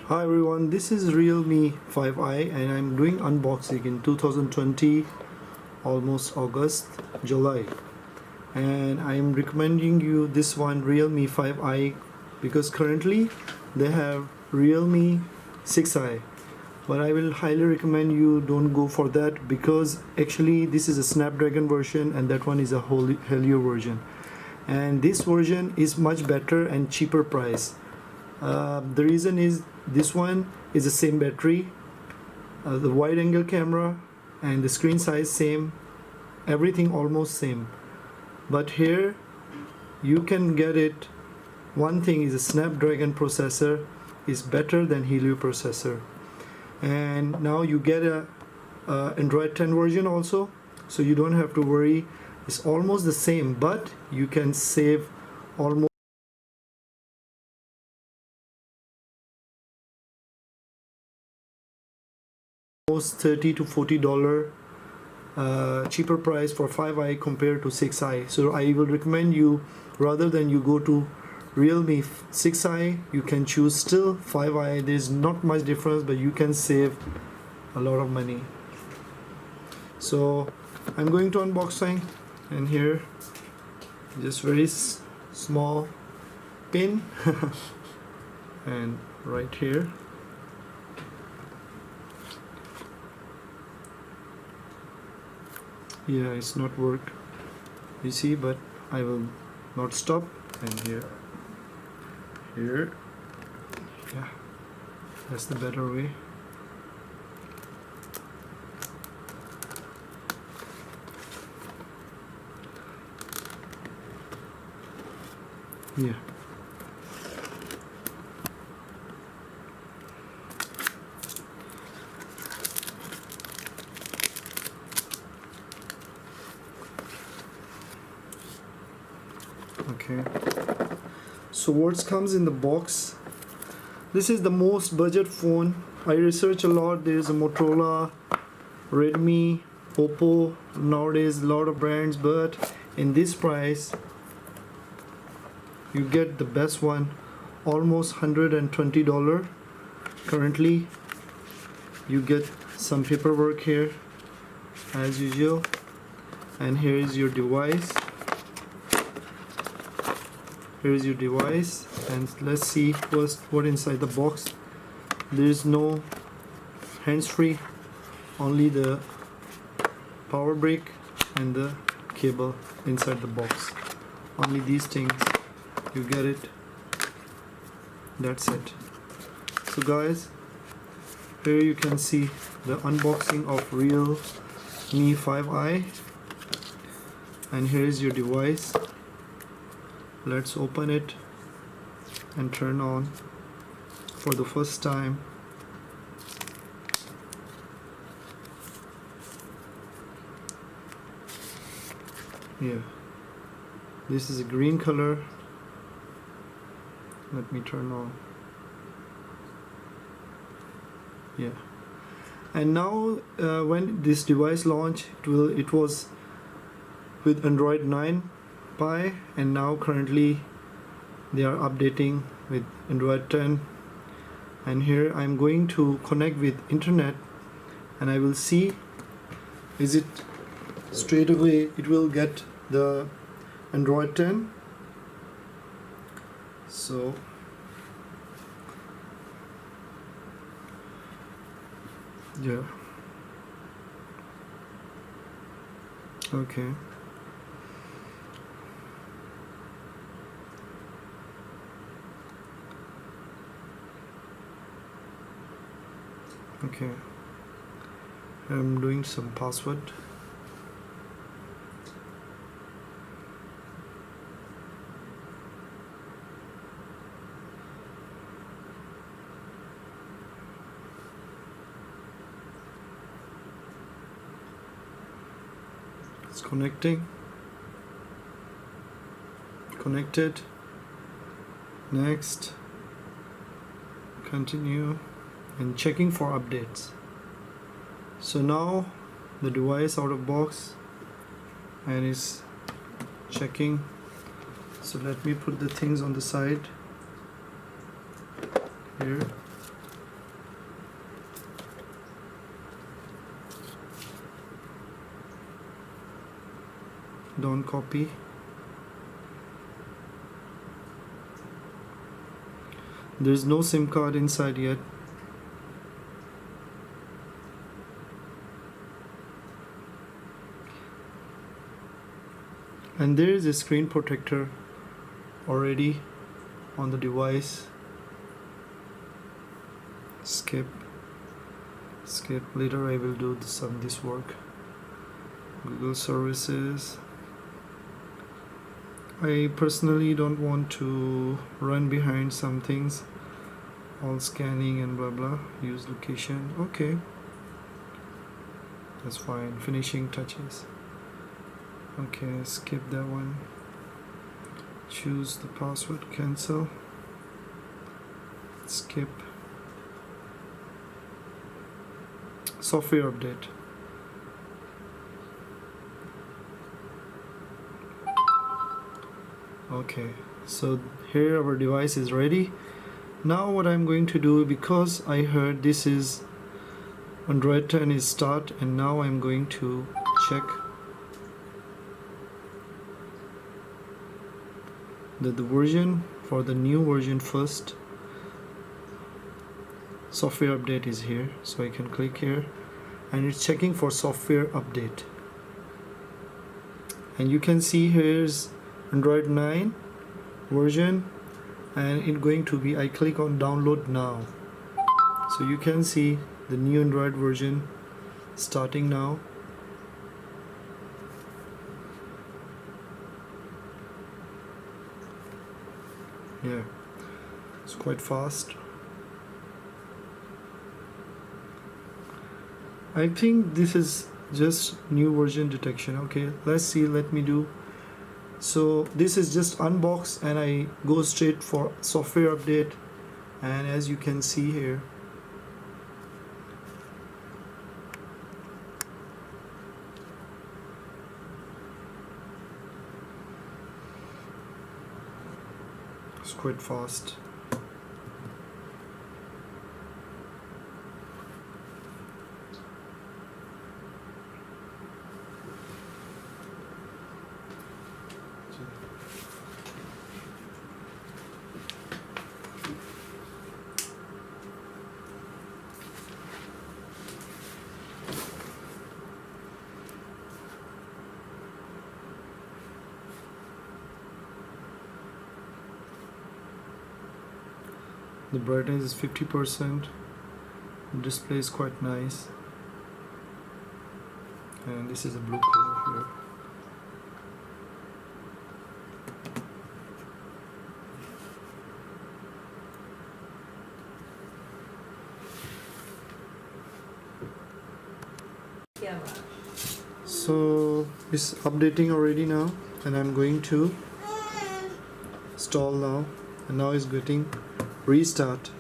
Hi everyone, this is Realme 5i and I'm doing unboxing in 2020, almost August, July, and I'm recommending you this one Realme 5i because currently they have Realme 6i, but I will highly recommend you don't go for that because actually this is a Snapdragon version and that one is a Helio version, and this version is much better and cheaper price. The reason is this one is the same battery, the wide angle camera and the screen size same, everything almost same, but here you can get it. One thing is a Snapdragon processor is better than Helio processor, and now you get a Android 10 version also, so you don't have to worry. It's almost the same, but you can save almost $30 to $40 cheaper price for 5i compared to 6i. So I will recommend you, rather than you go to Realme 6i, you can choose still 5i. There's not much difference, but you can save a lot of money. So I'm going to unboxing, and here just very small pin and right here it's not work, you see, but I will not stop. And here yeah, that's the better way. Yeah, okay. So what comes in the box? This is the most budget phone. I research a lot. There is a Motorola, Redmi, Oppo, nowadays a lot of brands, but in this price you get the best one, almost $120 currently. You get some paperwork here as usual, and here is your device. Here is your device, and let's see first what inside the box. There is no hands-free, only the power brick and the cable inside the box. Only these things, you get it. That's it. So guys, here you can see the unboxing of Realme 5i, and here is your device. Let's open it and turn on for the first time. Yeah, this is a green color. Let me turn on. Yeah, and now when this device launched, it was with Android 9 Pie, and now currently they are updating with Android 10. And here I'm going to connect with internet, and I will see is it straight away it will get the Android 10. So yeah, okay. Okay, I'm doing some password. It's connected. Next, continue, and checking for updates. So now the device out of box and is checking. So let me put the things on the side here. don't copy. There's no SIM card inside yet. And there is a screen protector already on the device. Skip. Later I will do this work. Google services. I personally don't want to run behind some things. All scanning and blah blah. Use location. Okay. That's fine. Finishing touches. Okay, skip that one. Choose the password. Cancel. Skip. Software update. Okay, so here our device is ready. Now what I'm going to do, because I heard this is Android 10 is start, and now I'm going to check that the version for the new version first. Software update is here, so I can click here and it's checking for software update, and you can see here's Android 9 version, and it's going to be, I click on download now, so you can see the new Android version starting now. Yeah, it's quite fast. I think this is just new version detection. Okay, let's see, let me do. So this is just unbox, and I go straight for software update, and as you can see here, it's quite fast. The brightness is 50%. The display is quite nice, and this is a blue color here. So it's updating already now, and I'm going to install now, and now it's getting restart.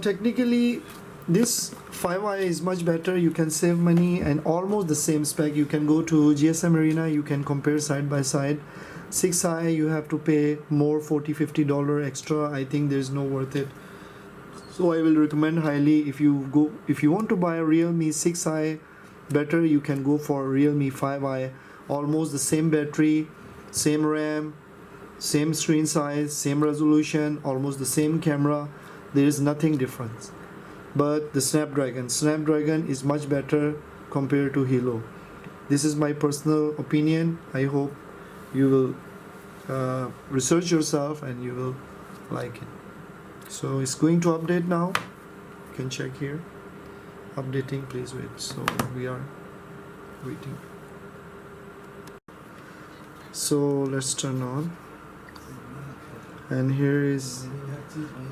Technically this 5i is much better. You can save money and almost the same spec. You can go to GSM Arena, you can compare side by side. 6i you have to pay more, $40-50 extra. I think there's no worth it. So I will recommend highly, if you want to buy a Realme 6i better, you can go for Realme 5i. Almost the same battery, same RAM, same screen size, same resolution, almost the same camera. There is nothing different. But the Snapdragon is much better compared to Hilo. This is my personal opinion. I hope you will research yourself and you will like it. So it's going to update now. You can check here. Updating, please wait. So we are waiting. So let's turn on. And here is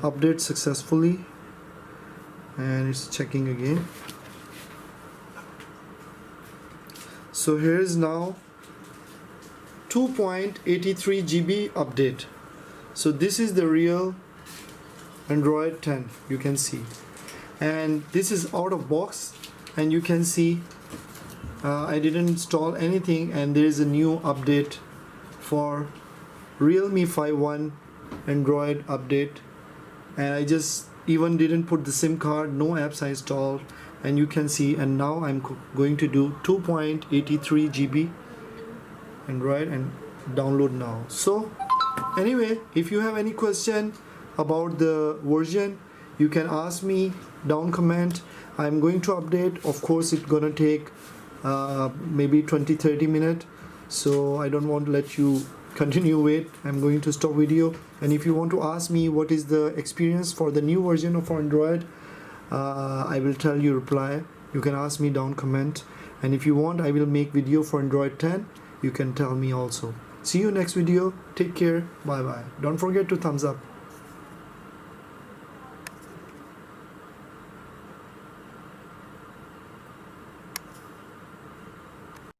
update successfully, and it's checking again. So here is now 2.83 GB update. So this is the real Android 10, you can see, and this is out of box, and you can see I didn't install anything, and there is a new update for Realme 5.1 Android update, and I just even didn't put the SIM card, no apps I installed, and you can see, and now I'm going to do 2.83 GB Android and download now. So anyway, if you have any question about the version, you can ask me down comment. I'm going to update. Of course it's gonna take maybe 20-30 minutes, so I don't want to let you continue wait. I'm going to stop video, and if you want to ask me what is the experience for the new version of Android, I will tell you reply. You can ask me down comment, and if you want I will make video for Android 10. You can tell me also. See you next video. Take care. Bye bye. Don't forget to thumbs up.